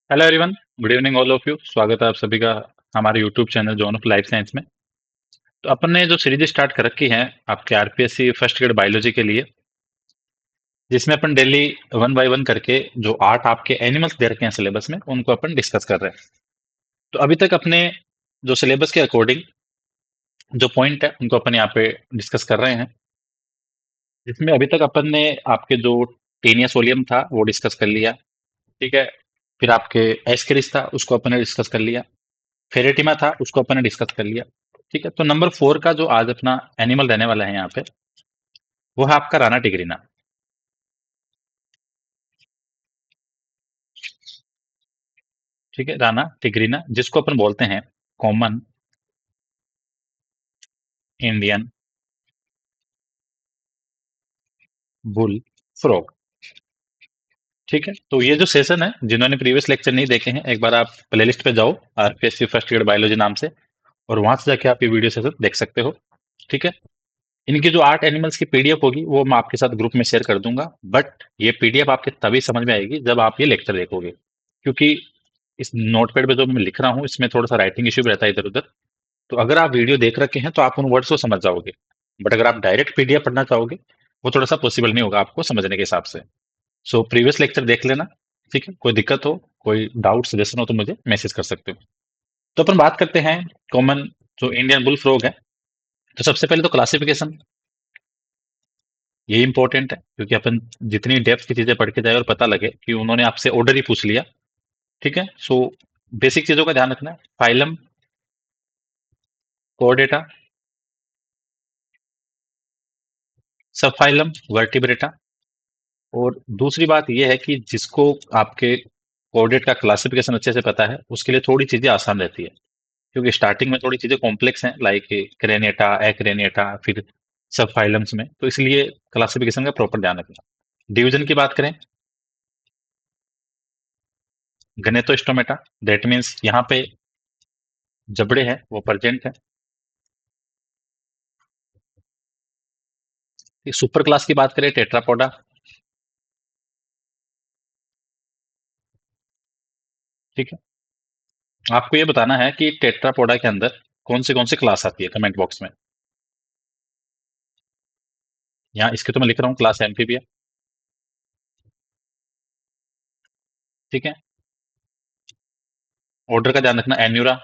Hello everyone. Good evening all of you. स्वागत है आप सभी का हमारे YouTube channel John of life science में। तो अपन ने जो सीरीज स्टार्ट कर रखी है आपके आरपीएससी फर्स्ट ग्रेड बायोलॉजी के लिए, जिसमें अपन डेली वन बाय वन करके जो 8 आपके एनिमल्स दे रखे हैं सिलेबस में उनको अपन डिस्कस कर रहे हैं। तो अभी तक अपने जो सिलेबस के अकॉर्डिंग जो पॉइंट है उनको अपन यहाँ पे डिस्कस कर रहे हैं, जिसमें अभी तक अपन ने आपके जो टेनिया सोलियम था वो डिस्कस कर लिया। ठीक है। फिर आपके एस्केरिस था उसको अपन ने डिस्कस कर लिया। फेरेटिमा था उसको अपन ने डिस्कस कर लिया। ठीक है। तो नंबर 4 का जो आज अपना एनिमल रहने वाला है यहाँ पे, वो है आपका राना टिग्रीना। ठीक है, राना टिग्रीना जिसको अपन बोलते हैं कॉमन इंडियन बुल फ्रॉग। ठीक है। तो ये जो सेशन है, जिन्होंने प्रीवियस लेक्चर नहीं देखे हैं, एक बार आप प्लेलिस्ट पे जाओ, आरपीएससी फर्स्ट ग्रेड बायोलॉजी नाम से, और वहां से जाके आप ये वीडियो सेशन देख सकते हो। ठीक है। इनकी जो 8 एनिमल्स की पीडीएफ होगी वो मैं आपके साथ ग्रुप में शेयर कर दूंगा, बट ये पीडीएफ आपके तभी समझ में आएगी जब आप ये लेक्चर देखोगे, क्योंकि इस नोटपैड पे जो मैं लिख रहा हूँ इसमें थोड़ा सा राइटिंग इश्यू भी रहता है इधर उधर। तो अगर आप वीडियो देख रखे हैं तो आप उन वर्ड्स को समझ जाओगे, बट अगर आप डायरेक्ट पीडीएफ पढ़ना चाहोगे वो थोड़ा सा पॉसिबल नहीं होगा आपको समझने के हिसाब से। सो प्रीवियस लेक्चर देख लेना। ठीक है। कोई दिक्कत हो, कोई डाउट सजेशन हो तो मुझे मैसेज कर सकते हो। तो अपन बात करते हैं कॉमन जो इंडियन बुल फ्रॉग है। तो सबसे पहले तो क्लासिफिकेशन, ये इंपॉर्टेंट है, क्योंकि अपन जितनी डेप्थ की चीजें पढ़ के जाए और पता लगे कि उन्होंने आपसे ऑर्डर ही पूछ लिया। ठीक है। सो बेसिक चीजों का ध्यान रखना है। फाइलम, कोर्डेटा, सब फाइलम, वर्टिब्रेटा। और दूसरी बात यह है कि जिसको आपके कोऑर्डिनेट का क्लासिफिकेशन अच्छे से पता है उसके लिए थोड़ी चीजें आसान रहती है, क्योंकि स्टार्टिंग में थोड़ी चीजें कॉम्प्लेक्स हैं, लाइक क्रेनिएटा, एक्रेनिएटा, फिर सब फाइलम्स में, तो इसलिए क्लासिफिकेशन का प्रॉपर ध्यान रखना। डिवीजन की बात करें, गनेटोस्टोमेटा, दैट मीन्स यहाँ पे जबड़े हैं वो प्रेजेंट है। सुपर क्लास की बात करें, टेट्रापोडा। ठीक है। आपको ये बताना है कि टेट्रापोडा के अंदर कौन से क्लास आती है, कमेंट बॉक्स में। यहाँ इसके तो मैं लिख रहा हूँ क्लास एम्फीबिया। ठीक है। ऑर्डर का ध्यान रखना, एन्यूरा।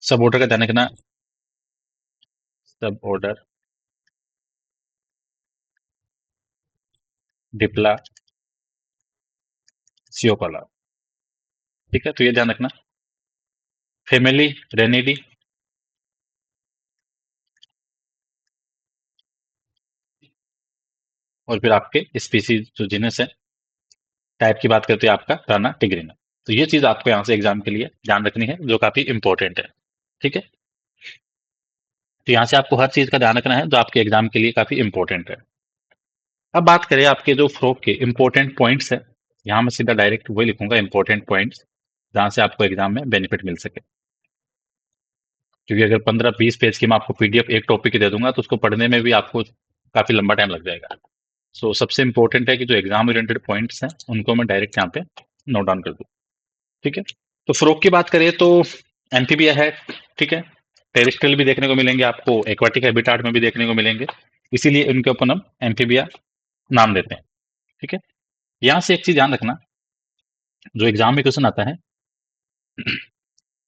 सब ऑर्डर का ध्यान रखना, सब ऑर्डर डिप्ला सियोकोला। ठीक है। तो ये ध्यान रखना। फैमिली रेनिडी। और फिर आपके स्पीसीज जो जीनस है, टाइप की बात करते हैं आपका राना टिग्रिना। तो ये चीज आपको यहाँ से एग्जाम के लिए ध्यान रखनी है, जो काफी इंपॉर्टेंट है। ठीक है। तो यहाँ से आपको हर चीज का ध्यान रखना है जो आपके एग्जाम के लिए काफी इंपॉर्टेंट है। अब बात करें आपके जो फ्रॉग के इंपॉर्टेंट पॉइंट्स है, यहाँ मैं सीधा डायरेक्ट वही लिखूंगा इंपॉर्टेंट पॉइंट्स, जहां से आपको एग्जाम में बेनिफिट मिल सके। क्योंकि अगर 15-20 पेज की मैं आपको पीडीएफ एक टॉपिक की दे दूंगा तो उसको पढ़ने में भी आपको काफी लंबा टाइम लग जाएगा। सो सबसे इंपॉर्टेंट है कि जो एग्जाम ओरिएंटेड पॉइंट्स हैं उनको मैं डायरेक्ट यहाँ पे नोट डाउन कर दूं। ठीक है। तो फ्रॉग की बात करें तो एम्फीबिया है। ठीक है। टेरेस्ट्रियल भी देखने को मिलेंगे आपको, एक्वाटिक हैबिटाट में भी देखने को मिलेंगे, इसीलिए इनके अपन हम एम्फीबिया नाम देते हैं। ठीक है। यहाँ से एक चीज ध्यान रखना, जो एग्जाम में क्वेश्चन आता है,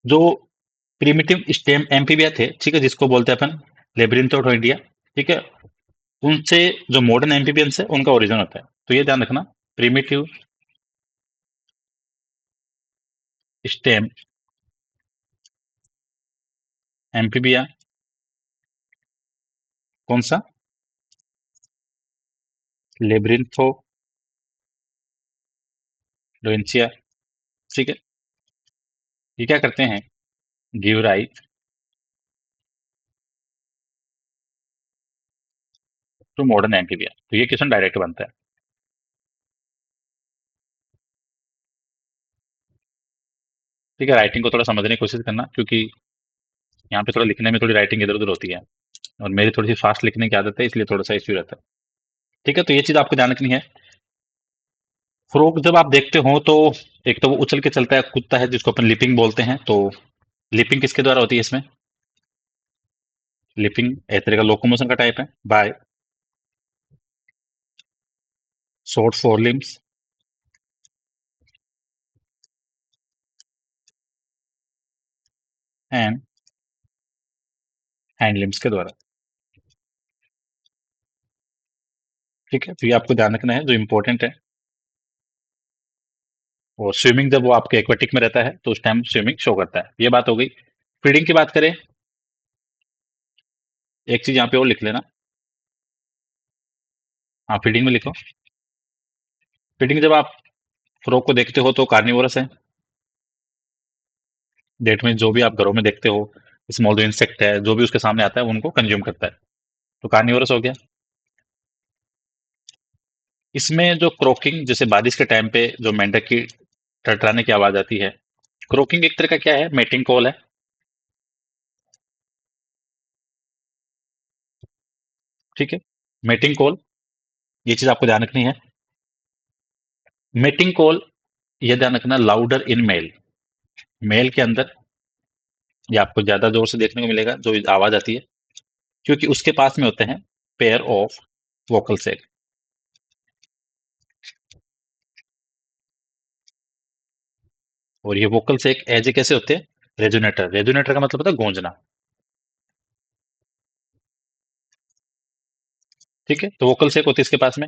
जो प्रिमिटिव स्टेम एम्फीबिया थे, ठीक है, जिसको बोलते हैं अपन लेब्रिंथोइडिया। ठीक है। उनसे जो मॉडर्न एम्फीबियंस है उनका ओरिजिन होता है। तो ये ध्यान रखना, प्रिमिटिव स्टेम एम्फीबिया कौन सा, लेब्रिंथोइडिया। ठीक है। ये क्या करते हैं, give right to modern amphibia. तो ये क्वेश्चन डायरेक्ट बनता है। ठीक है। राइटिंग को थोड़ा समझने की कोशिश करना, क्योंकि यहाँ पे थोड़ा लिखने में थोड़ी राइटिंग इधर उधर होती है, और मेरी थोड़ी सी फास्ट लिखने की आदत है, इसलिए थोड़ा सा इश्यू रहता है। ठीक है। तो ये चीज आपको ध्यान रखनी है। फ्रॉग जब आप देखते हो तो एक तो वो उछल के चलता है, कूदता है, जिसको अपन लिपिंग बोलते हैं। तो लिपिंग किसके द्वारा होती है इसमें? लिपिंग एक तरह का लोकोमोशन का टाइप है, by short fore limbs and hind limbs के द्वारा। ठीक है, तो ये आपको ध्यान रखना है जो इंपॉर्टेंट है। और स्विमिंग जब वो आपके एक्वेटिक में रहता है तो उस टाइम स्विमिंग शो करता है। ये बात हो गई। फीडिंग की बात करें, एक चीज यहाँ पे और लिख लेना। हाँ, फीडिंग में लिखो। फीडिंग जब आप फ्रॉग को देखते हो तो कार्निवोरस है। डेट में जो भी आप घरों में देखते हो, स्मॉल जो इंसेक्ट है, जो भी उसके सामने आता है, वो उनको कंज्यूम करता है। तो कार्निवोरस हो गया। इसमें जो क्रोकिंग, जैसे बारिश के टाइम पे जो मेंढक की टरटराने की आवाज आती है, क्रोकिंग एक तरह का क्या है, मेटिंग कॉल है। ठीक है, मेटिंग कॉल, ये चीज आपको ध्यान रखनी है। मेटिंग कॉल, ये ध्यान रखना, लाउडर इन मेल। मेल के अंदर ये आपको ज्यादा जोर से देखने को मिलेगा जो आवाज आती है, क्योंकि उसके पास में होते हैं पेयर ऑफ वोकल सेक। और ये वोकल सेक एज ए कैसे होते हैं? रेजोनेटर। रेजोनेटर का मतलब होता है गूंजना। ठीक है, तो वोकल सेक होती है इसके पास में।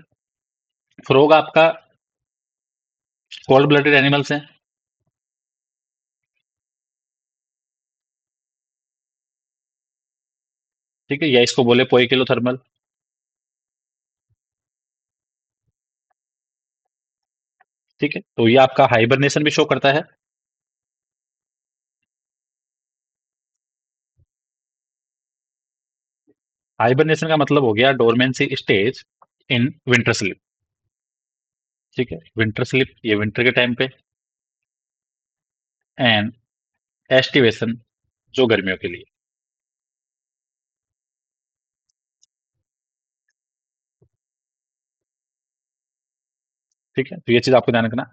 फ्रॉग आपका कोल्ड ब्लडेड एनिमल्स है। ठीक है, या इसको बोले पोइकिलोथर्मल। ठीक है, तो ये आपका हाइबरनेशन भी शो करता है। हाइबरनेशन का मतलब हो गया dormancy stage in winter sleep. ठीक है, विंटर स्लीप ये विंटर के टाइम पे, एंड एस्टिवेशन जो गर्मियों के लिए। ठीक है, तो ये चीज आपको ध्यान रखना।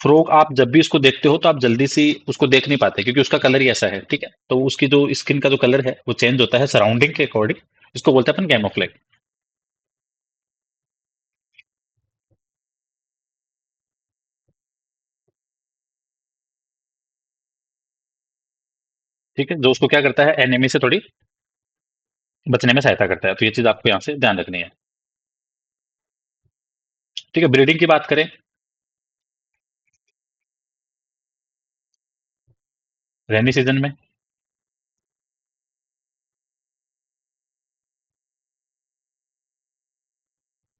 फ्रॉग आप जब भी उसको देखते हो तो आप जल्दी से उसको देख नहीं पाते, क्योंकि उसका कलर ही ऐसा है। ठीक है, तो उसकी जो स्किन का जो कलर है वो चेंज होता है सराउंडिंग के अकॉर्डिंग। इसको बोलते हैं अपन कैमोफ्लेज। ठीक है, जो उसको क्या करता है, एनिमी से थोड़ी बचने में सहायता करता है। तो ये चीज आपको यहाँ से ध्यान रखनी है। ठीक है, ब्रीडिंग की बात करें। रेनी सीजन में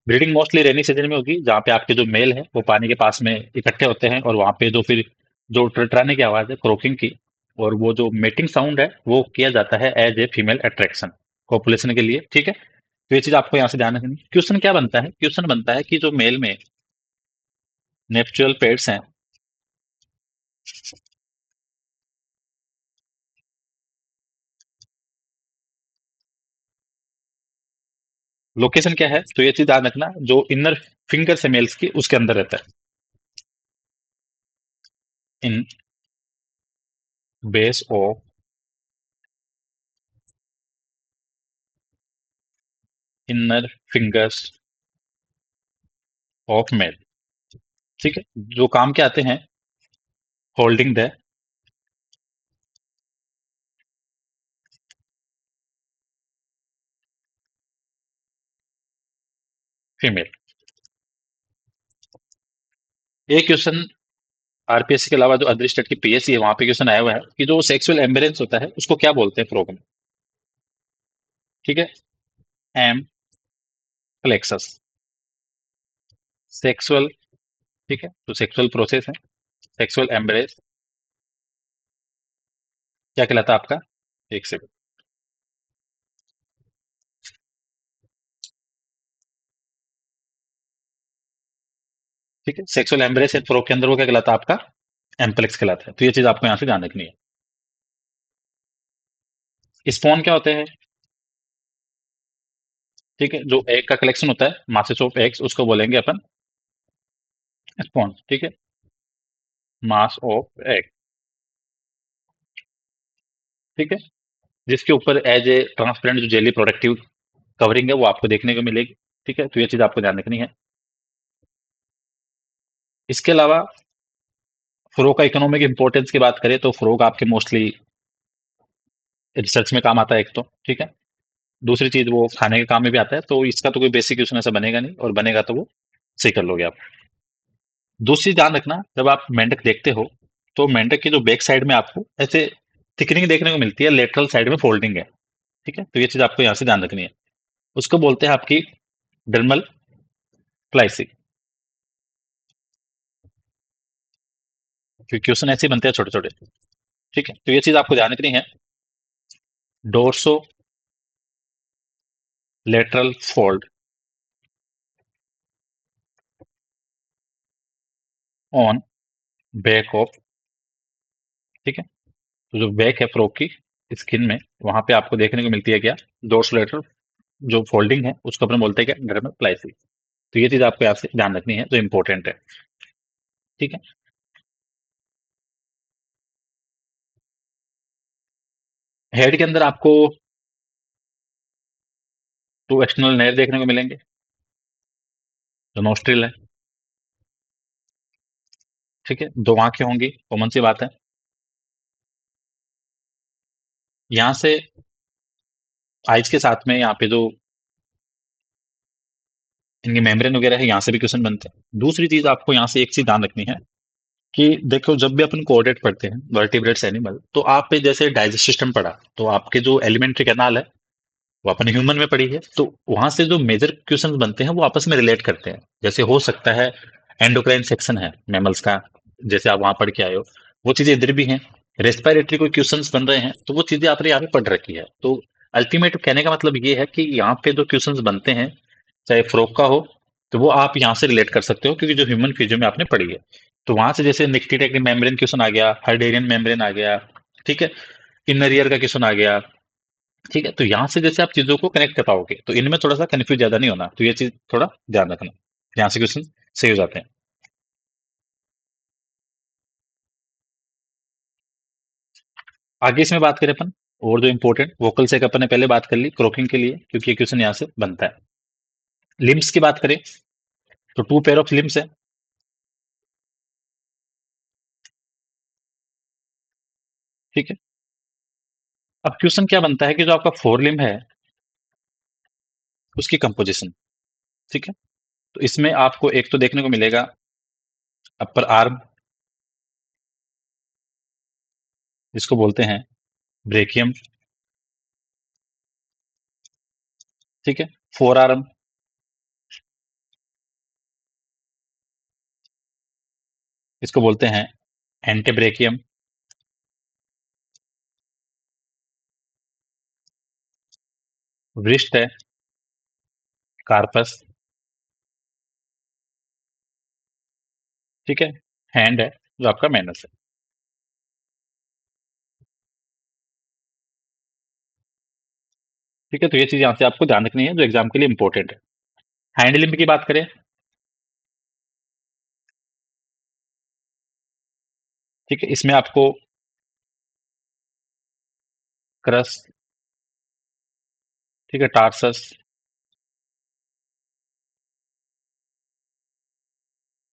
ब्रीडिंग मोस्टली रेनी सीजन में होगी, जहाँ पे आपके जो मेल है वो पानी के पास में इकट्ठे होते हैं, और वहां पे जो फिर जो टरटराने की आवाज है क्रोकिंग की, और वो जो मेटिंग साउंड है वो किया जाता है as a female attraction population के लिए। ठीक है, तो ये चीज आपको यहाँ से ध्यान रखनी है। क्वेश्चन क्या बनता है? क्वेश्चन बनता है कि जो मेल में नेप्चुरल पेट्स हैं, लोकेशन क्या है? तो ये चीज ध्यान रखना, जो इनर फिंगर से मेल्स की उसके अंदर रहता है, in base of inner fingers of male. ठीक है, जो काम के आते हैं, होल्डिंग द फीमेल। एक क्वेश्चन आरपीएससी के अलावा जो अदर स्टेट की पीएससी है वहां पे क्वेश्चन आया हुआ है कि जो सेक्सुअल एम्बरेंस होता है उसको क्या बोलते हैं फ्रॉग में? ठीक है, एम प्लेक्सस सेक्सुअल। ठीक है, तो सेक्सुअल प्रोसेस है, सेक्सुअल एम्बरेंस क्या कहलाता है आपका? एक सेकंड। ठीक है, सेक्सुअल एम्बरेंस है फ्रॉग के अंदर, वो क्या कहलाता है आपका? एम्प्लेक्स कहलाता है। तो ये चीज आपको यहाँ से ध्यान रखनी है। स्पॉन क्या होते हैं? ठीक है, जो एग का कलेक्शन होता है, मासेस ऑफ एग्स, उसको बोलेंगे अपन स्पॉन्ज, ठीक है, मास ऑफ एग, ठीक है, जिसके ऊपर एज ए ट्रांसपेरेंट जो जेली प्रोडक्टिव कवरिंग है वो आपको देखने को मिलेगी, ठीक है, तो ये चीज आपको ध्यान रखनी है। इसके अलावा फ्रो का इकोनॉमिक इंपॉर्टेंस की बात करें तो फ्रो का आपके मोस्टली रिसर्च में काम आता है एक तो, ठीक है, दूसरी चीज वो खाने के काम में भी आता है, तो इसका तो कोई बेसिक क्वेश्चन ऐसा बनेगा नहीं, और बनेगा तो वो सही कर लोगे आप। दूसरी ध्यान रखना, जब आप मेंढक देखते हो तो मेंढक की जो बैक साइड में आपको ऐसे थिकनिंग देखने को मिलती है, लेटरल साइड में फोल्डिंग है, ठीक है, तो ये चीज आपको यहाँ से ध्यान रखनी है। उसको बोलते हैं आपकी डर्मल प्लाइसी। क्वेश्चन ऐसे ही बनते हैं छोटे छोटे, ठीक है, तो ये चीज आपको ध्यान रखनी है। Dorso lateral fold on back of, ठीक है, तो जो बैक है फ्रॉक की स्किन में, वहां पे आपको देखने को मिलती है क्या, डोर्सोलेटरल जो फोल्डिंग है उसको अपन बोलते हैं क्या, डर्मल प्लाइसी। तो ये चीज आपको यहाँ से ध्यान रखनी है जो इंपॉर्टेंट है, ठीक है। हेड के अंदर आपको टू एक्सटर्नल नेयर देखने को मिलेंगे, जो नोस्ट्रिल है, ठीक है, दो आंखें होंगी, कॉमन सी बात है। यहाँ से आइज के साथ में यहाँ पे जो इनके मेम्ब्रेन वगैरह है, यहाँ से भी क्वेश्चन बनते हैं। दूसरी चीज आपको यहाँ से एक चीज ध्यान रखनी है कि देखो, जब भी अपन कोऑर्डिनेट पढ़ते हैं वर्टिब्रेट्स एनिमल, तो आप पे जैसे डाइजेस्ट सिस्टम पढ़ा, तो आपके जो एलिमेंट्री कैनाल है वो अपन ह्यूमन में पढ़ी है, तो वहां से जो मेजर क्वेश्चंस बनते हैं वो आपस में रिलेट करते हैं। जैसे हो सकता है एंडोक्राइन सेक्शन है मैमल्स का, जैसे आप वहां पढ़ के आए हो, वो चीजें इधर भी हैं। रेस्पिरेटरी कोई क्वेश्चंस बन रहे हैं तो वो चीजें आपने यहाँ पे पढ़ रखी है। तो अल्टीमेट कहने का मतलब ये है कि यहाँ पे जो क्वेश्चंस बनते हैं, चाहे फ्रोक का हो, तो वो आप यहाँ से रिलेट कर सकते हो, क्योंकि जो ह्यूमन फिजियो में आपने पढ़ी है। तो वहां से जैसे निक्टिटेक मेम्ब्रेन क्वेश्चन आ गया, हर्डेरियन मेम्ब्रेन आ गया, ठीक है, इनर ईयर का क्वेश्चन आ गया, ठीक है, तो यहाँ से जैसे आप चीजों को कनेक्ट कर पाओगे, तो इनमें थोड़ा सा कंफ्यूज ज्यादा नहीं होना, तो ये चीज थोड़ा ध्यान रखना, यहाँ से क्वेश्चन सही हो जाते हैं। आगे इसमें बात करें अपन, और जो इंपॉर्टेंट वोकल से अपन ने पहले बात कर ली क्रोकिंग के लिए, क्योंकि ये क्वेश्चन यहाँ से बनता है। लिम्स की बात करें तो टू पेयर ऑफ लिम्स है, ठीक है। अब क्वेश्चन क्या बनता है कि जो आपका फोर लिम्ब है उसकी कंपोजिशन, ठीक है, तो इसमें आपको एक तो देखने को मिलेगा अपर आर्म, जिसको बोलते हैं ब्रेकियम, ठीक है, फोर आर्म, इसको बोलते हैं एंटेब्रेकियम, वृष्ट है कार्पस, ठीक है, हैंड है जो आपका मैनस है, ठीक है, तो ये चीज यहाँ से आपको ध्यान रखनी है जो एग्जाम के लिए इंपॉर्टेंट है। हैंड लिम्ब की बात करें, ठीक है, इसमें आपको क्रस, ठीक है, टार्सस,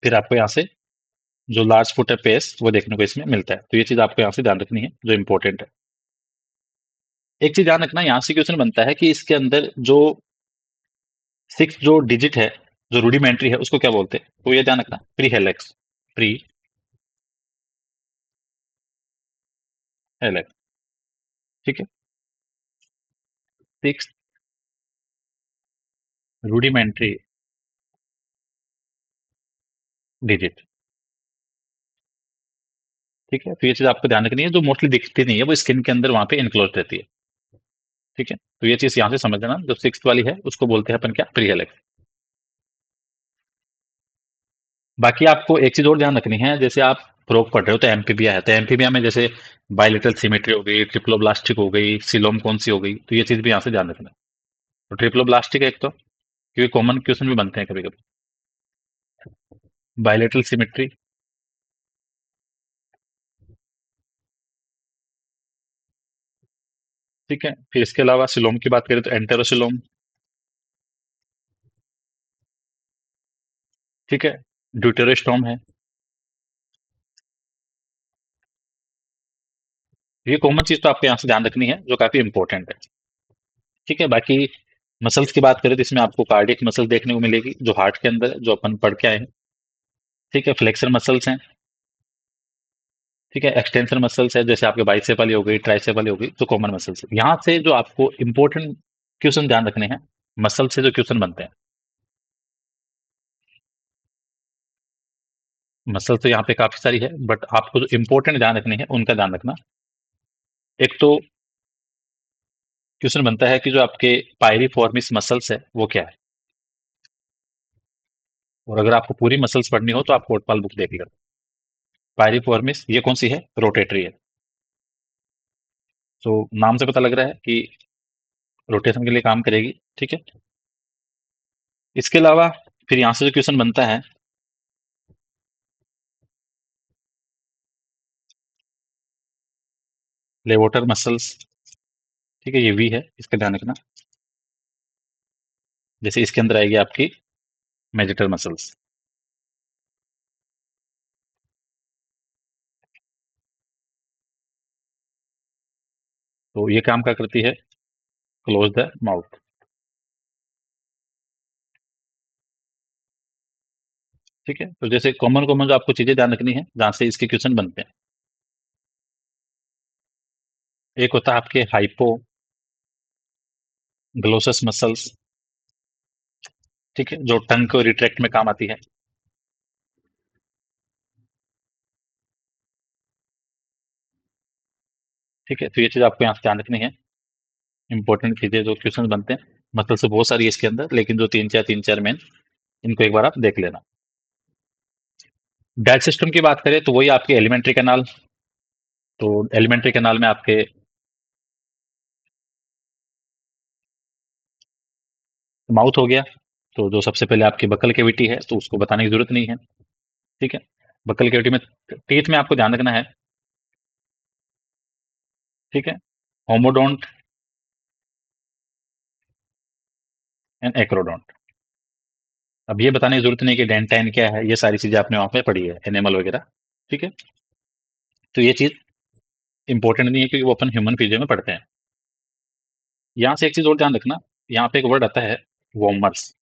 फिर आपको यहाँ से जो लार्ज फुट है पेस वो देखने को इसमें मिलता है, तो ये चीज आपको यहाँ से ध्यान रखनी है जो इंपॉर्टेंट है। एक चीज ध्यान रखना, यहाँ से क्वेश्चन बनता है कि इसके अंदर जो सिक्स जो डिजिट है, जो रूडिमेंट्री है, उसको क्या बोलते हैं, तो ये ध्यान रखना, प्री हेलेक्स, प्री हेलेक्स, ठीक है, सिक्स रूडिमेंट्री डिजिट, ठीक है, तो ये चीज आपको ध्यान रखनी है, जो मोस्टली दिखती नहीं है वो स्किन के अंदर वहां पे इनक्लोज रहती है, ठीक है, तो ये चीज यहाँ से समझ लेना, जो सिक्स वाली है उसको बोलते हैं अपन क्या, प्री हेलेक्स। बाकी आपको एक चीज और ध्यान रखनी है, जैसे आप प्रोक पढ़ रहे हो तो एम्फीबिया है, तो एम्फीबिया में जैसे बायलेटरल सिमेट्री हो गई, ट्रिप्लोब्लास्टिक हो गई, सिलोम कौन सी हो गई, तो ये चीज भी यहाँ से ध्यान रखना है। तो ट्रिप्लोब्लास्टिक है एक तो, क्योंकि कॉमन क्वेश्चन भी बनते हैं कभी कभी, बायलेटरल सिमेट्री। ठीक है, फिर इसके अलावा सिलोम की बात करें तो एंटेरोसिलोम। ठीक है, ड्यूटेरोस्टोम है। ये कॉमन चीज तो आपको यहाँ से ध्यान रखनी है जो काफी इंपॉर्टेंट है। ठीक है, बाकी मसल्स की बात करें तो इसमें आपको कार्डियक मसल देखने को मिलेगी जो हार्ट के अंदर है, जो अपन पढ़ के आए हैं। ठीक है, फ्लेक्सर मसल्स हैं। ठीक है, एक्सटेंशन मसल्स है, जैसे आपके बाइसेप वाली हो गई, ट्राइसेप वाली हो गई, तो कॉमन मसल्स है। यहाँ से जो आपको इंपॉर्टेंट क्वेश्चन ध्यान रखने हैं, मसल से जो क्वेश्चन बनते हैं, मसल तो यहाँ पे काफी सारी है, बट आपको जो इंपॉर्टेंट ध्यान रखनी है उनका ध्यान रखना। एक तो क्वेश्चन बनता है कि जो आपके पायरिफॉर्मिस मसल्स है वो क्या है। और अगर आपको पूरी मसल्स पढ़नी हो तो आप कोटपाल बुक देख लो। पायरिफॉर्मिस ये कौन सी है, रोटेटरी है। तो नाम से पता लग रहा है कि रोटेशन के लिए काम करेगी। ठीक है, इसके अलावा फिर यहाँ से जो क्वेश्चन बनता है, लेवोटर मसल्स। ठीक है, ये वी है, इसका ध्यान रखना। जैसे इसके अंदर आएगी आपकी मेजिटल मसल्स। तो ये काम क्या करती है, क्लोज द माउथ। ठीक है, तो जैसे कॉमन कॉमन जो आपको चीजें ध्यान रखनी है जहां से इसके क्वेश्चन बनते हैं, एक होता है आपके हाइपो ग्लोसस मसल्स। ठीक है, जो टंग को रिट्रैक्ट में काम आती है। ठीक है, तो ये चीज आपको यहाँ से ध्यान रखनी है। इंपॉर्टेंट चीजें जो क्वेश्चन बनते हैं, मतलब से बहुत सारी है इसके अंदर, लेकिन जो तीन चार मेन, इनको एक बार आप देख लेना। डाइट सिस्टम की बात करें तो वही आपके एलिमेंट्री कैनाल। तो एलिमेंट्री कैनाल में आपके माउथ हो गया। तो जो सबसे पहले आपकी बकल कैविटी है तो उसको बताने की जरूरत नहीं है। ठीक है, बकल कैविटी में टीथ में आपको ध्यान रखना है। ठीक है, होमोडोंट एंड एक्रोडोंट। अब ये बताने की जरूरत नहीं कि डेंटाइन क्या है, ये सारी चीजें आपने वहां पे पढ़ी है, एनिमल वगैरह। ठीक है, तो ये चीज इंपॉर्टेंट नहीं है क्योंकि वो अपन ह्यूमन फिजियो में पढ़ते हैं। यहाँ से एक चीज और ध्यान रखना, यहाँ पे एक वर्ड आता है वॉर्मर्स।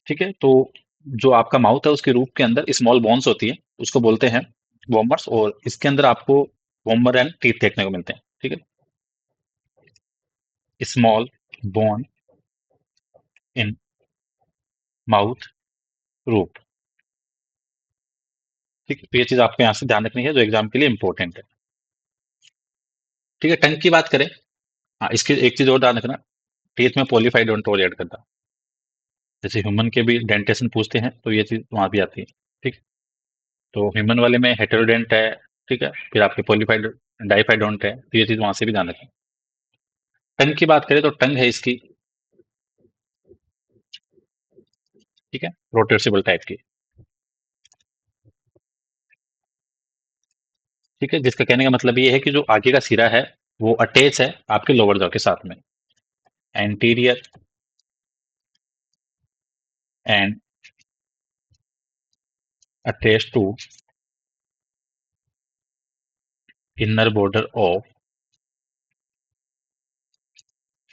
ठीक है, तो जो आपका माउथ है उसके रूप के अंदर स्मॉल बोन्स होती है, उसको बोलते हैं वॉर्मर्स, और इसके अंदर आपको वॉर्मर एंड टीथ देखने को मिलते हैं। ठीक है, स्मॉल बोन इन माउथ रूप। ठीक है, तो ये चीज आपको यहाँ से ध्यान रखनी है जो एग्जाम के लिए इंपॉर्टेंट है। ठीक है, टंग की बात करें, हाँ इसकी एक चीज और ध्यान रखना, टीथ में पॉलीफाइड ओंटोल ऐड करना। जैसे ह्यूमन के भी डेंटेशन पूछते हैं तो ये चीज वहां भी आती है। ठीक है, तो ह्यूमन वाले में हेटेरोडेंट है। ठीक है, फिर आपके पॉलीफाइड डाइफाइडोंट है, तो ये चीज वहां से भी ध्यान रखें। टंग की बात करें तो टंग है इसकी, ठीक है, रोटेसिबल टाइप की। ठीक है, जिसका कहने का मतलब ये है कि जो आगे का सिरा है वो अटैच है आपके लोअर जॉ के साथ में। Anterior end attach to inner border of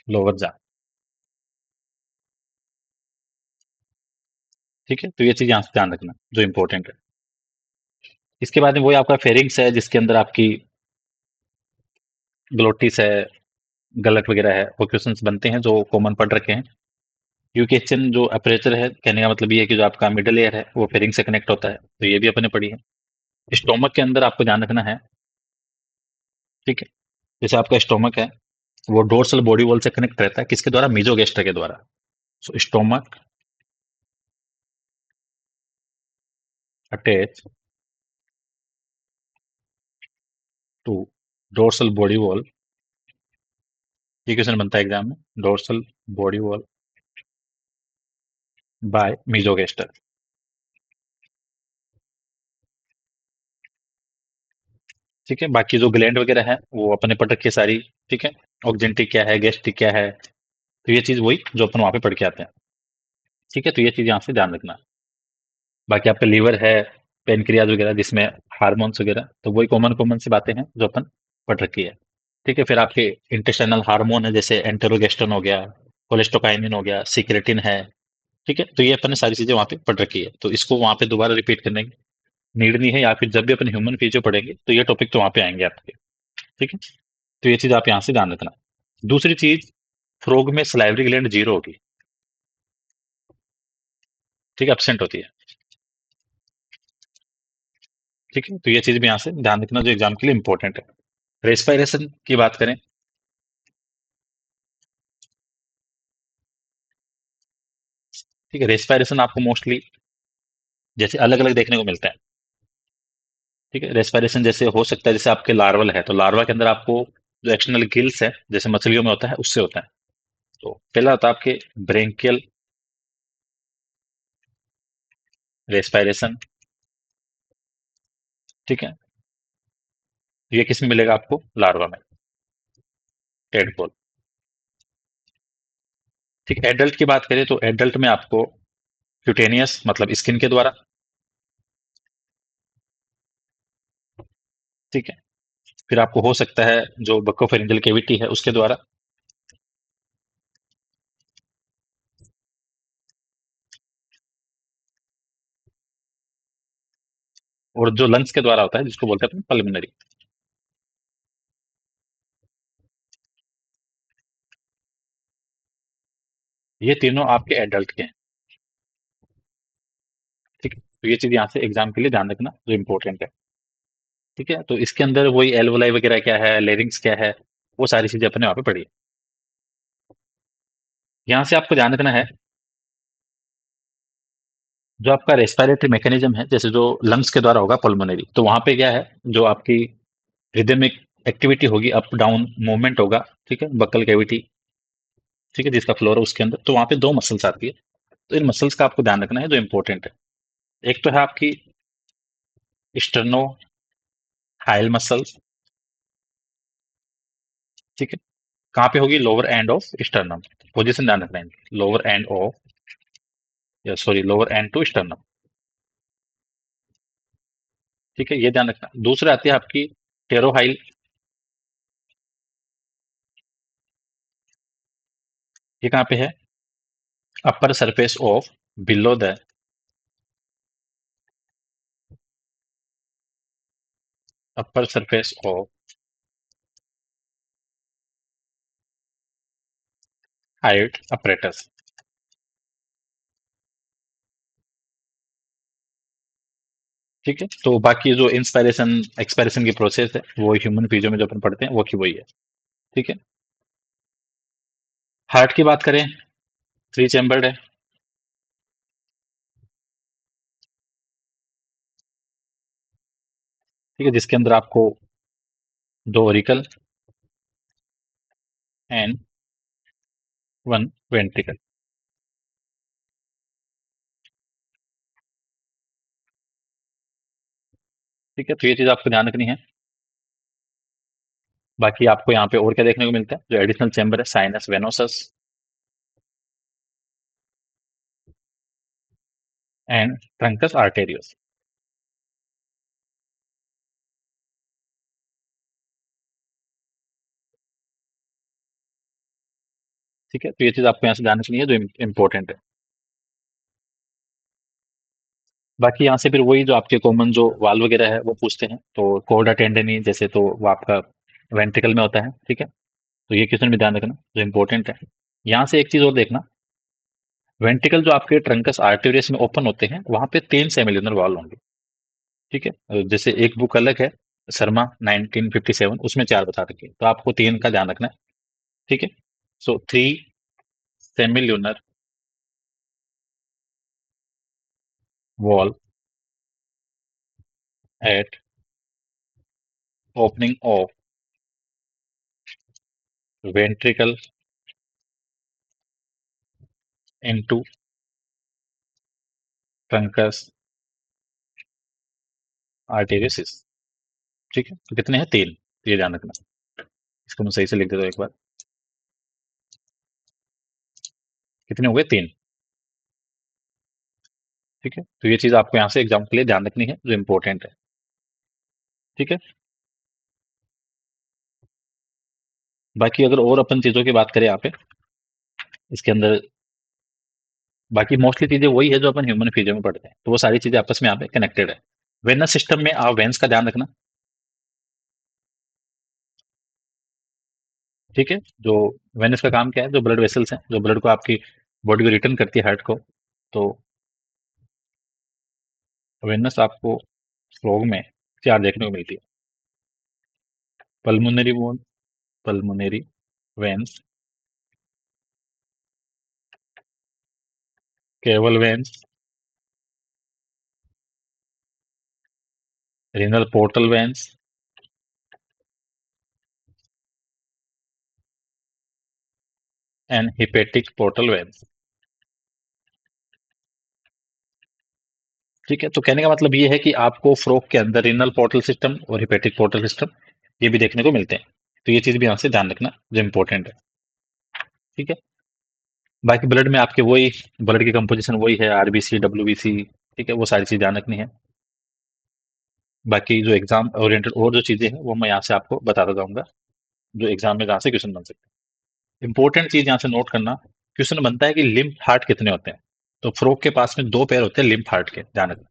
lower jaw. ठीक है, तो ये चीज यहाँ से ध्यान रखना जो इंपॉर्टेंट है। इसके बाद में वही आपका फेरिंग्स है जिसके अंदर आपकी ग्लोटिस है, गलट वगैरह है, वो क्वेश्चंस बनते हैं जो कॉमन पढ़ रखे हैं। यूकेचन जो अपर्चर है, कहने का मतलब ये है कि जो आपका मिडल एयर है वो फेरिंग से कनेक्ट होता है, तो ये भी अपने पढ़ी है। स्टोमक के अंदर आपको ध्यान रखना है। ठीक है, जैसे आपका स्टोमक है वो डोर्सल बॉडी वॉल से कनेक्ट रहता है, किसके द्वारा, मीजोगेस्टर के द्वारा। So stomach attach to dorsal body wall. ये क्वेश्चन बनता है एग्जाम में, dorsal body wall by mesogaster. ठीक है, बाकी जो ग्लैंड वगैरह है वो अपने पढ़ रखी है सारी। ठीक है, ऑक्जेंटिक क्या है, गैस्ट्रिक क्या है, तो ये चीज वही जो अपन वहां पे पढ़ के आते हैं। ठीक है, तो ये चीज यहाँ से ध्यान रखना। बाकी आपका लीवर है, पेनक्रियाज वगैरह जिसमें हार्मोन्स वगैरह, तो वही कॉमन कॉमन सी बातें हैं जो अपन पढ़ रखी है। ठीक है, फिर आपके इंटेस्टाइनल हार्मोन है, जैसे एंटेरोगेस्ट्रन हो गया, कोलेस्टोकाइनिन हो गया, सीक्रेटिन है। ठीक है, तो ये अपन ने सारी चीजें वहां पे पढ़ रखी है, तो इसको वहां पे दोबारा रिपीट करने की नीड नहीं है, या फिर जब भी अपन ह्यूमन फिजियो पढ़ेंगे तो ये टॉपिक तो वहां पे आएंगे आपके। ठीक है, तो ये चीज आप यहाँ से ध्यान रखना। दूसरी चीज, फ्रॉग में सलाइवरी ग्लैंड जीरो होगी। ठीक है, एब्सेंट होती है। ठीक है, तो ये चीज भी यहाँ से ध्यान रखना जो एग्जाम के लिए इंपॉर्टेंट है। रेस्पिरेशन की बात करें। ठीक है, रेस्पिरेशन आपको मोस्टली जैसे अलग अलग देखने को मिलता है। ठीक है, रेस्पिरेशन जैसे हो सकता है, जैसे आपके लार्वल है तो लार्वा के अंदर आपको जो एक्सटर्नल गिल्स है जैसे मछलियों में होता है उससे होता है। तो पहला होता है आपके ब्रेंकियल रेस्पिरेशन। ठीक है, ये किस में मिलेगा आपको, लार्वा में, टेडपोल। ठीक, एडल्ट की बात करें तो एडल्ट में आपको क्यूटेनियस मतलब स्किन के द्वारा। ठीक है, फिर आपको हो सकता है जो बक्कोफेरिंजियल केविटी है उसके द्वारा। और जो लंग्स के द्वारा होता है जिसको बोलते हैं पल्मोनरी। ये तीनों आपके एडल्ट के हैं। ठीक है, तो ये चीज यहाँ से एग्जाम के लिए ध्यान रखना जो इंपॉर्टेंट है। ठीक है, तो इसके अंदर वही एल्वोलाई वगैरह क्या है, लेरिंग्स क्या है, वो सारी चीजें अपने वहां पे पढ़ी है। यहाँ से आपको ध्यान रखना है जो आपका रेस्पिरेटरी मैकेनिज्म है, जैसे जो लंग्स के द्वारा होगा पल्मोनरी, तो वहां पे क्या है, जो आपकी रिदमिक एक्टिविटी होगी, अप डाउन मूवमेंट होगा। ठीक है, बक्कल कैविटी। ठीक है, जिसका फ्लोर है उसके अंदर, तो वहां पे दो मसल्स आती है। तो इन मसल्स का आपको ध्यान रखना है जो इंपॉर्टेंट है। एक तो है आपकी स्टर्नो हाइल मसल्स। ठीक है, कहाँ पे होगी, lower end of sternum. Position ध्यान रखना है, लोअर एंड ऑफ, या sorry lower end to sternum. ठीक है, ये ध्यान रखना। दूसरा आती है आपकी टेरोहाइल। ये कहाँ पे है, upper surface of, below the upper surface of height apparatus. ठीक है, तो बाकी जो इंस्पायरेशन एक्सपायरेशन की प्रोसेस है वो ह्यूमन फिजियो में जो अपन पढ़ते हैं वो की वही है। ठीक है, हार्ट की बात करें, थ्री चैम्बर्ड है। ठीक है, जिसके अंदर आपको दो ओरिकल एंड वन वेंट्रिकल। ठीक है, तो ये चीज आपको ध्यान रखनी है। बाकी आपको यहाँ पे और क्या देखने को मिलता है, जो एडिशनल चैम्बर है, साइनस वेनोसस एंड ट्रंकस आर्टेरियोस। ठीक है, तो ये चीज आपको यहाँ से ध्यान रखनी है जो इम्पोर्टेंट है। बाकी यहाँ से फिर वही जो आपके कॉमन जो वाल वगैरह है वो पूछते हैं, तो कोर्डा टेंडनी जैसे, तो वो आपका वेंट्रिकल में होता है। ठीक है, तो ये क्वेश्चन भी ध्यान रखना जो इम्पोर्टेंट है। यहाँ से एक चीज और देखना, वेंट्रिकल जो आपके ट्रंकस आर्टेरियस में ओपन होते हैं वहां पे तीन सेमिलुनर वॉल होंगे। ठीक है, जैसे एक बुक अलग है, शर्मा 1957, उसमें चार बता रखी है, तो आपको तीन का ध्यान रखना है। ठीक है, so three semilunar wall at opening of ventricle into truncus arteriosus. ठीक है, तो कितने हैं? 3, तो ये ध्यान रखना। इसको मैं सही से लिख देता हूँ एक बार। कितने हो गए? 3। ठीक है, तो ये चीज आपको यहाँ से एग्जाम के लिए ध्यान रखनी है, जो इंपॉर्टेंट है। ठीक है, बाकी अगर और अपन चीजों की बात करें यहाँ पे, इसके अंदर बाकी मोस्टली चीजें वही है जो अपन ह्यूमन फिजियो में पढ़ते हैं, तो वो सारी चीजें आपस में यहाँ पे कनेक्टेड है। वेनस सिस्टम में आप वेन्स का ध्यान रखना। ठीक है, जो वेनस का काम क्या है? जो ब्लड वेसल्स हैं, जो ब्लड को आपकी बॉडी को रिटर्न करती है, हार्ट को। तो वेनस आपको फ्रॉग में 4 देखने को मिलती है। पल्मोनरी वोन, पल्मोनरी वेन्स, केवल veins, renal portal veins, and hepatic portal veins. ठीक है, तो कहने का मतलब ये है कि आपको फ्रॉग के अंदर रीनल पोर्टल सिस्टम और हिपेटिक पोर्टल सिस्टम ये भी देखने को मिलते हैं। तो ये चीज भी यहाँ से ध्यान रखना, जो इंपॉर्टेंट है। ठीक है, बाकी ब्लड में आपके वही, ब्लड की कंपोजिशन वही है, आरबीसी, डब्ल्यूबीसी। ठीक है, वो सारी चीज ध्यान रखनी है। बाकी जो एग्जाम ओरिएंटेड और जो चीजें हैं वो मैं यहाँ से आपको बताता जाऊंगा, जो एग्जाम में जहाँ से क्वेश्चन बन सकते हैं। इंपॉर्टेंट चीज यहाँ से नोट करना, क्वेश्चन बनता है कि लिम्फ हार्ट कितने होते हैं। तो फ्रॉग के पास में 2 पैर होते हैं लिम्फ हार्ट के, ध्यान रखना।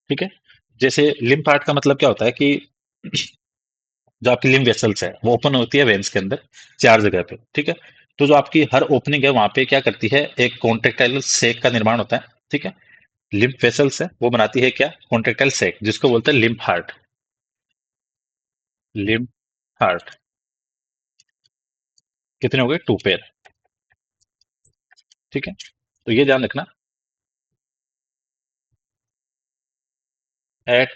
ठीक है, जैसे लिम्फ हार्ट का मतलब क्या होता है कि जो आपकी लिम्फ वेसल्स है वो ओपन होती है वेन्स के अंदर 4 जगह पे। ठीक है, तो जो आपकी हर ओपनिंग है वहां पे क्या करती है, एक कॉन्ट्रेक्टाइल सेक का निर्माण होता है। ठीक है, लिम्फ वेसल्स है वो बनाती है क्या, कॉन्ट्रेक्टाइल सेक, जिसको बोलते हैं लिम्फ हार्ट। लिम्फ हार्ट कितने हो गए? 2 पेयर। ठीक है, तो ये ध्यान रखना। एट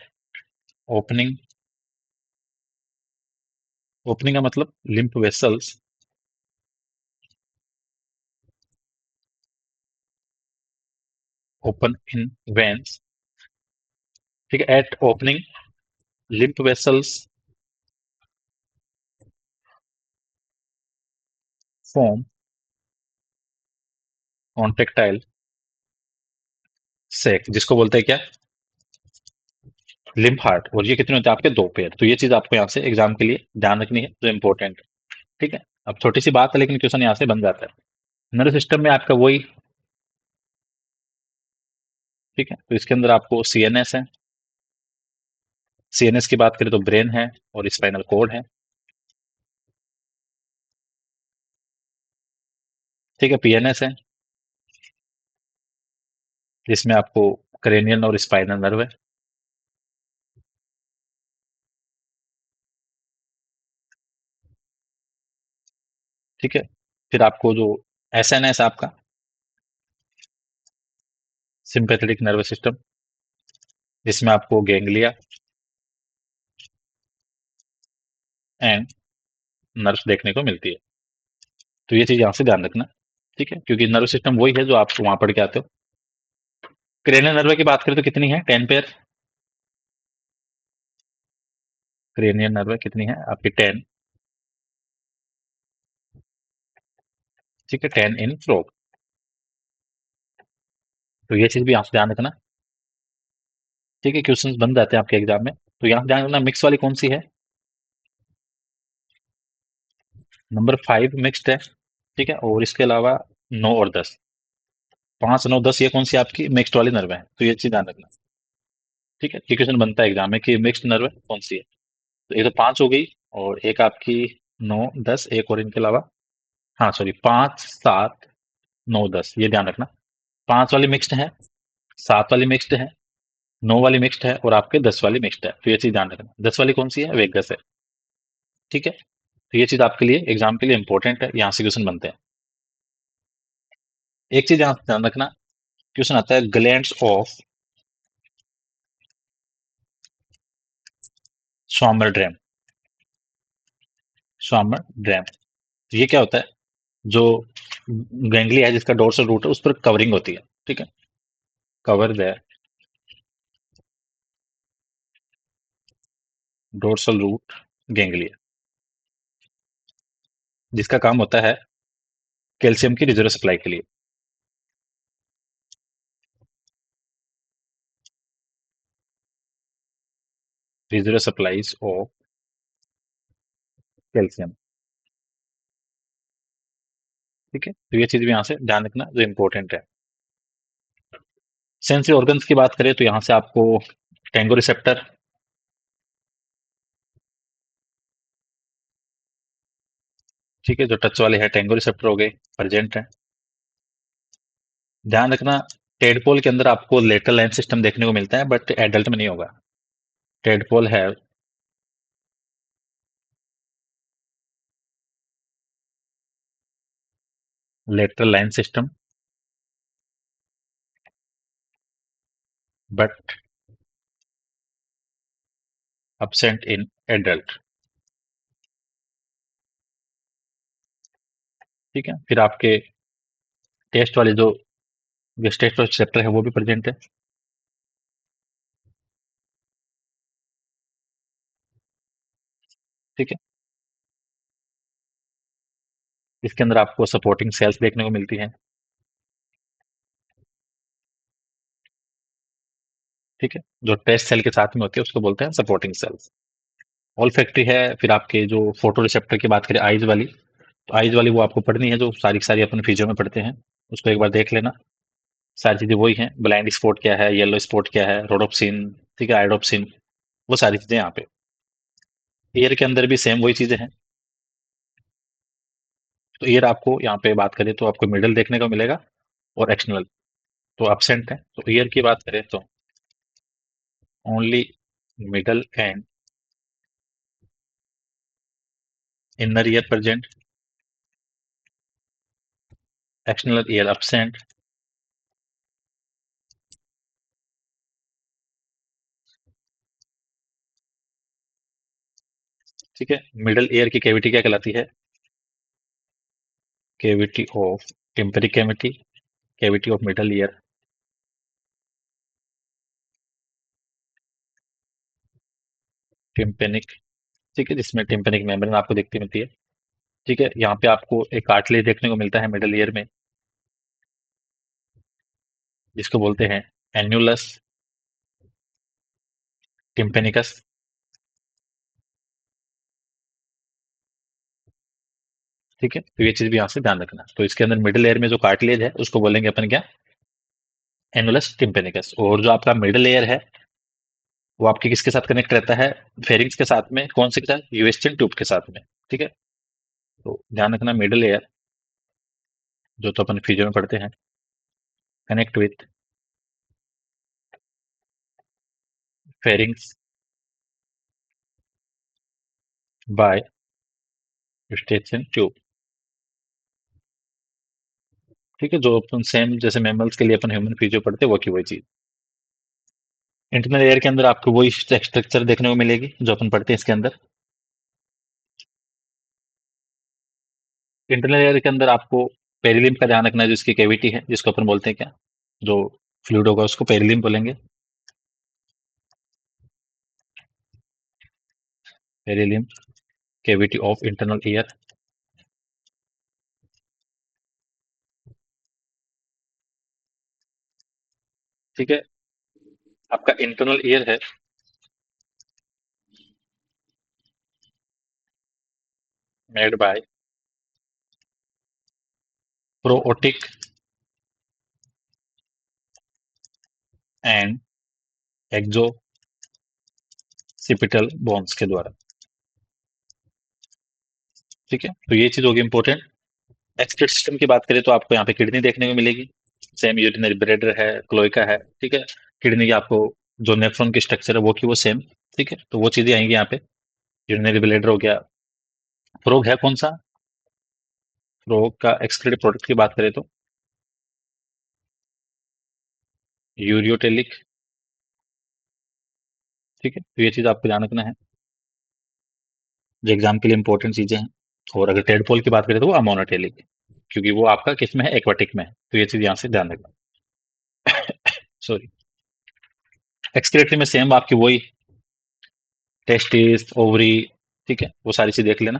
ओपनिंग, ओपनिंग का मतलब lymph vessels open in veins. ठीक है, at opening lymph vessels form contractile sac, जिसको बोलते हैं क्या, लिम्फ हार्ट। और ये कितने होते हैं आपके? 2 पेयर। तो ये चीज आपको यहाँ से एग्जाम के लिए ध्यान रखनी है, जो इंपॉर्टेंट है। ठीक है, अब छोटी सी बात है लेकिन क्वेश्चन यहाँ से बन जाता है। नर्वस सिस्टम में आपका वही। ठीक है, तो इसके अंदर आपको सीएनएस है। सीएनएस की बात करें तो ब्रेन है और स्पाइनल कॉर्ड है। ठीक है, पीएनएस है, जिसमें आपको क्रेनियल और स्पाइनल नर्व है। ठीक है, फिर आपको जो एसएनएस आपका सिंपैथेटिक नर्वस सिस्टम, जिसमें आपको गैंग्लिया एंड नर्व्स देखने को मिलती है। तो ये चीज यहाँ से ध्यान रखना। ठीक है, क्योंकि नर्व सिस्टम वही है जो आप वहां पढ़ के आते हो। क्रेनियल नर्व की बात करें तो कितनी है? 10 पेयर। क्रेनियल नर्व कितनी है आपकी? 10। ठीक है, 10 इन फ्रॉग। तो ये चीज भी यहाँ से ध्यान रखना। ठीक है, क्वेश्चंस बन जाते हैं आपके एग्जाम में। तो यहाँ से ध्यान रखना, मिक्स वाली कौन सी है? नंबर 5 मिक्स्ड है। ठीक है, और इसके अलावा 9 और 10, 5, 9, 10 ये कौन सी आपकी मिक्स्ड वाली नर्व है? तो ये चीज ध्यान रखना। ठीक है, ये क्वेश्चन बनता है एग्जाम में कि मिक्स्ड नर्व कौन सी है। तो एक तो 5 हो गई, और एक आपकी 9, 10, एक और इनके अलावा, हाँ सॉरी, 5, 7, 9, 10 ये ध्यान रखना। 5 वाली मिक्स्ड है, 7 वाली मिक्स्ड है, 9 वाली मिक्स्ड है, और आपके 10 वाली मिक्स्ड है। तो ये चीज ध्यान रखना। 10 वाली कौन सी है? वेगस है। ठीक है, तो ये चीज आपके लिए एग्जाम के लिए इंपॉर्टेंट है, यहाँ से क्वेश्चन बनते हैं। एक चीज यहाँ ध्यान रखना, क्वेश्चन आता है ग्लैंड्स ऑफ स्वामरड्रैम। स्वामरड्रैम, तो ये क्या होता है? जो गैंग्लिया है जिसका डोर्सल रूट है उस पर कवरिंग होती है। ठीक है, cover their dorsal root ganglia, जिसका काम होता है कैल्शियम की रिजर्व सप्लाई के लिए। Reserve supplies of calcium. ठीक है, तो ये चीज भी यहाँ से ध्यान रखना जो इम्पोर्टेंट है। सेंसरी ऑर्गन्स की बात करें तो यहाँ से आपको टेंगो रिसेप्टर, ठीक है, जो टच वाले है टेंगो रिसेप्टर हो गए, प्रेजेंट है। ध्यान रखना, टेडपोल के अंदर आपको लेटरल लाइन सिस्टम देखने को मिलता है, बट एडल्ट में नहीं होगा। टेडपोल है lateral line system, but absent in adult. ठीक है, फिर आपके टेस्ट वाले जो गेस्टेट रिसेप्टर है वो भी प्रेजेंट है। ठीक है, इसके अंदर आपको सपोर्टिंग सेल्स देखने को मिलती है। ठीक है, जो टेस्ट सेल के साथ में होती है उसको बोलते हैं सपोर्टिंग सेल्स। ऑल फैक्ट्री है, फिर आपके जो फोटो रिसेप्टर की बात करें आइज वाली, तो आइज वाली वो आपको पढ़नी है, जो सारी की सारी अपन फिजियो में पढ़ते हैं, उसको एक बार देख लेना। सारी चीजें वही हैं, ब्लाइंड स्पॉट क्या है, येलो स्पॉट क्या है, रोडोप्सिन, ठीक है, आइडोप्सिन, वो सारी चीजें यहाँ पे। ईयर के अंदर भी सेम वही चीजें हैं। तो ईयर आपको यहाँ पे बात करें तो आपको मिडल देखने को मिलेगा, और एक्सटर्नल तो एब्सेंट है। तो ईयर की बात करें तो only middle and inner ear present, external ear absent. ठीक है, मिडल ईयर की कैविटी क्या कहलाती है? Cavity of tympanic cavity, cavity of middle ear, tympanic. ठीक है, जिसमें टिम्पेनिक मेम्ब्रेन आपको देखती मिलती है। ठीक है, यहाँ पे आपको एक कार्टिलेज देखने को मिलता है मिडल ईयर में, जिसको बोलते हैं एन्युलस टिम्पेनिकस। ठीक है, तो ये चीज भी यहाँ से ध्यान रखना। तो इसके अंदर मिडिल एयर में जो कार्टिलेज है उसको बोलेंगे अपन क्या? एनुलस टिम्पेनिकस। और जो आपका मिडिल एयर है वो आपके किसके साथ कनेक्ट रहता है? फेरिंग्स के साथ में। कौन से के साथ? यूएस्टियन ट्यूब के साथ में। ठीक है, तो ध्यान रखना, मिडिल एयर जो तो अपन फिजियो में पढ़ते हैं, connect with pharynx by Eustachian tube. ठीक है, जो अपन सेम जैसे मैमल्स के लिए अपन ह्यूमन फिजियो पढ़ते हैं वो की वही चीज। इंटरनल एयर के अंदर आपको वही स्ट्रक्चर देखने को मिलेगी जो अपन पढ़ते हैं इसके अंदर। इंटरनल एयर के अंदर आपको पेरिलिम्ब का ध्यान रखना है, जिसकी कैविटी है, जिसको अपन बोलते हैं क्या, जो फ्लूइड होगा उसको पेरिलिम्ब बोलेंगे। पेरिलिम्ब कैविटी ऑफ इंटरनल ईयर। ठीक है, आपका इंटरनल ईयर है मेड बाय प्रोओटिक एंड एक्जोसिपिटल बोन्स के द्वारा। ठीक है, तो ये चीज होगी इंपॉर्टेंट। एक्सक्रीट सिस्टम की बात करें तो आपको यहाँ पे किडनी देखने को मिलेगी, सेम यूरिनरी ब्लैडर है, क्लोइका है। ठीक है, किडनी की आपको जो नेफ्रॉन की स्ट्रक्चर है वो की वो सेम। ठीक है, तो वो चीजें आएंगी यहाँ पे। यूरिनरी ब्लैडर हो गया। फ्रोग है कौन सा? फ्रोग का एक्सक्रीट प्रोडक्ट की बात करें तो यूरियोटेलिक। ठीक है, तो ये चीज आपको ध्यान रखना है, जो एग्जाम के लिए इंपॉर्टेंट चीजें हैं। और अगर टेडपोल की बात करें तो वो अमोनोटेलिक, क्योंकि वो आपका किस में है? एक्वाटिक में है। तो ये चीज यहाँ से ध्यान रखना। सॉरी, एक्सक्रेटरी में सेम आपकी वही टेस्टिस, ओवरी, ठीक है, वो सारी चीज देख लेना।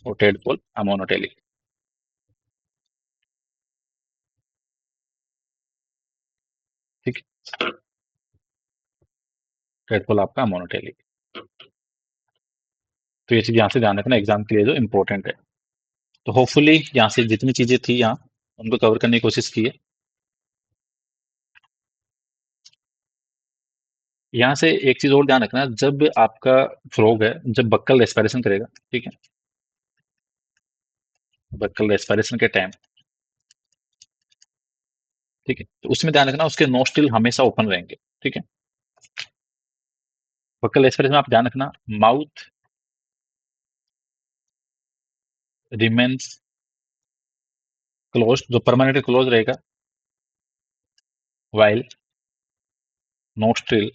और टेडपोल अमोनोटेलिक। ठीक है, टेडपोल आपका अमोनोटेलिक। तो ये चीज यहाँ से ध्यान रखना एग्जाम के लिए जो इंपॉर्टेंट है। तो होपफुली यहाँ से जितनी चीजें थी यहाँ उनको कवर करने की कोशिश की है। यहाँ से एक चीज और ध्यान रखना, जब आपका फ्रॉग है, जब बक्कल रेस्पिरेशन करेगा, ठीक है, बक्कल रेस्पिरेशन के टाइम, ठीक है, तो उसमें ध्यान रखना उसके नोस्ट्रिल हमेशा ओपन रहेंगे। ठीक है, बक्कल रेस्पिरेशन में आप ध्यान रखना माउथ रिमेन्स क्लोज, जो परमानेंटली क्लोज रहेगा, वाइल नोस्ट्रिल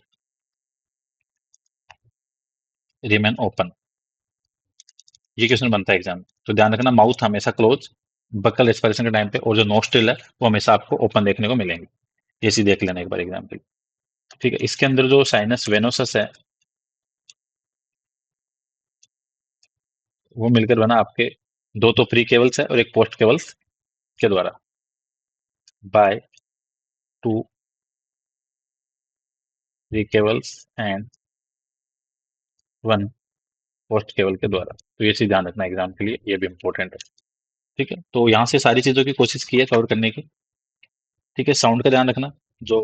रिमेन ओपन। ये क्वेश्चन बनता है एग्जाम में, तो ध्यान रखना माउथ हमेशा क्लोज बक्कल रेस्पिरेशन के टाइम पे, और जो नोस्ट्रिल है वो हमेशा आपको ओपन देखने को मिलेंगे। ये चीज देख लेना एक बार एग्जाम के लिए। ठीक है, इसके अंदर जो साइनस वेनोसस है वो मिलकर बना आपके, दो तो प्री केवल्स है और एक पोस्ट केवल्स के द्वारा, by two pre cavals and one post caval के द्वारा। तो ये चीज ध्यान रखना एग्जाम के लिए, ये भी इंपॉर्टेंट है। ठीक है, तो यहाँ से सारी चीजों की कोशिश की है कवर करने की। ठीक है, साउंड का ध्यान रखना, जो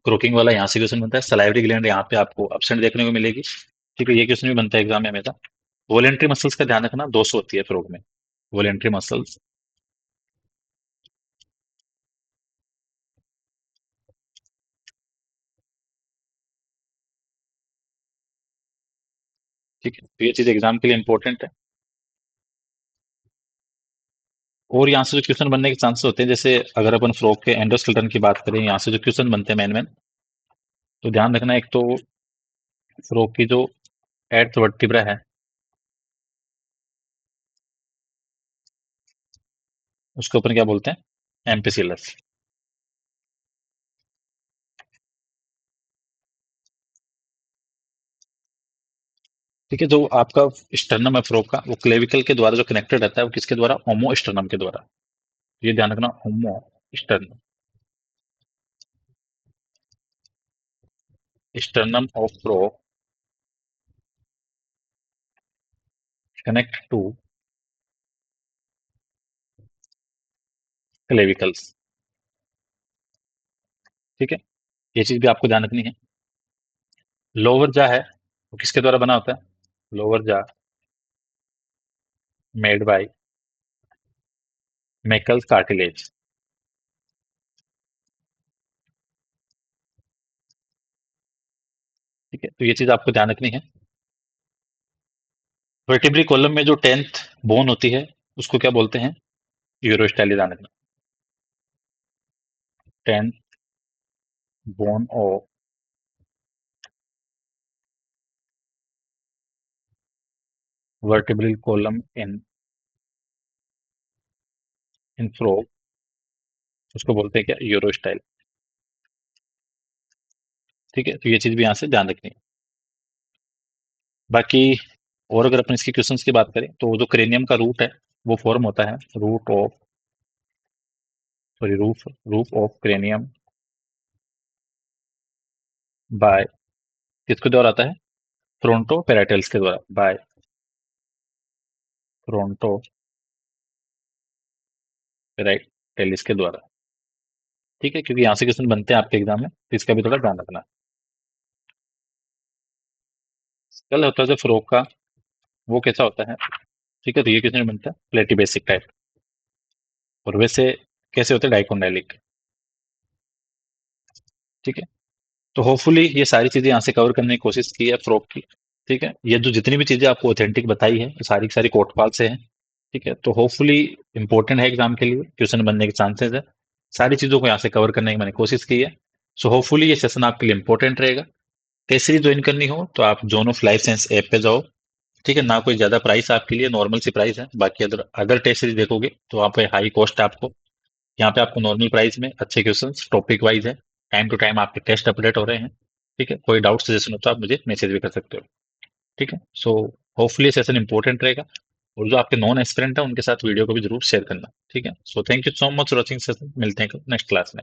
क्रोकिंग वाला यहाँ से क्वेश्चन बनता है, सलाइवरी ग्लैंड यहाँ पे आपको एब्सेंट देखने को मिलेगी। ठीक है, ये क्वेश्चन भी बनता है एग्जाम में हमेशा। वॉलेंट्री मसल्स का ध्यान रखना, 200 होती है फ्रॉग में, वॉलेंट्री मसल्स। ठीक है, तो ये चीज एग्जाम के लिए इंपॉर्टेंट है। और यहाँ से जो क्वेश्चन बनने के चांसेस होते हैं, जैसे अगर अपन फ्रॉग के एंडोस्केलेटन की बात करें, यहाँ से जो क्वेश्चन बनते हैं मेन मेन, तो ध्यान रखना एक तो फ्रॉग की जो एट्थ वर्टिब्रा है उसके ऊपर क्या बोलते हैं, एम्पिसिलस। ठीक है, जो आपका स्टर्नम है फ्रॉग का, वो क्लेविकल के द्वारा जो कनेक्टेड रहता है वो किसके द्वारा, होमो स्टर्नम के द्वारा। ये ध्यान रखना, omosternum, sternum of frog connect to clavicles. ठीक है, ये चीज भी आपको ध्यान रखनी है। लोअर जा है वो किसके द्वारा बना होता है, लोअर जा मेड बाय मेकल्स कार्टिलेज। ठीक है, तो ये चीज आपको ध्यान रखनी है। वर्टिब्री कॉलम में जो 10th बोन होती है उसको क्या बोलते हैं, यूरोस्टाइल, ध्यान रखना, 10th bone of vertebral column in frog, उसको बोलते हैं क्या, यूरोस्टाइल। ठीक है, तो ये चीज भी यहाँ से ध्यान रखनी है। बाकी और अगर अपन इसके क्वेश्चंस की बात करें, तो जो क्रेनियम का रूट है वो फॉर्म होता है, root of, sorry, roof roof of cranium by, किसके द्वारा आता है, फ्रंटो पेराइटल्स के द्वारा, बाय फ्रंटो पेराइटल्स के द्वारा। ठीक है, क्योंकि यहाँ से क्वेश्चन बनते हैं आपके एग्जाम में, तो इसका भी थोड़ा ध्यान रखना। कल होता है जो फ्रोक का, वो कैसा होता है। ठीक है, तो ये क्वेश्चन बनता है प्लेटी बेसिक टाइप, और वैसे कैसे होते हैं, डाइकोंडाइलिक। ठीक है, तो होपफुली ये सारी चीजें यहाँ से कवर करने की कोशिश की है फ्रॉक की। ठीक है, ये जो जितनी भी चीजें आपको ऑथेंटिक बताई है ये सारी की सारी कोटपाल से है। ठीक है, तो होपफुली इंपॉर्टेंट है एग्जाम के लिए, क्वेश्चन बनने के चांसेस है। सारी चीजों को यहाँ से कवर करने की मैंने कोशिश की है। सो होपफुली ये सेशन आपके लिए इंपॉर्टेंट रहेगा। टेस्ट सीरीज ज्वाइन करनी हो तो आप zone of life science app पे जाओ। ठीक है, ना कोई ज्यादा प्राइस आपके लिए, नॉर्मल सी प्राइस है। बाकी अगर अदर टेस्ट सीरीज देखोगे तो वहाँ पे हाई कॉस्ट है आपको। यहाँ पे आपको नॉर्मल प्राइस में अच्छे क्वेश्चंस टॉपिक वाइज है, टाइम टू टाइम आपके टेस्ट अपडेट हो रहे हैं। ठीक है, कोई डाउट सजेशन हो तो आप मुझे मैसेज भी कर सकते हो। ठीक है, सो होपफुली सेशन इंपॉर्टेंट रहेगा, और जो आपके नॉन एस्पिरेंट है उनके साथ वीडियो को भी जरूर शेयर करना। ठीक है, so thank you so much for watching session, मिलते हैं नेक्स्ट क्लास में।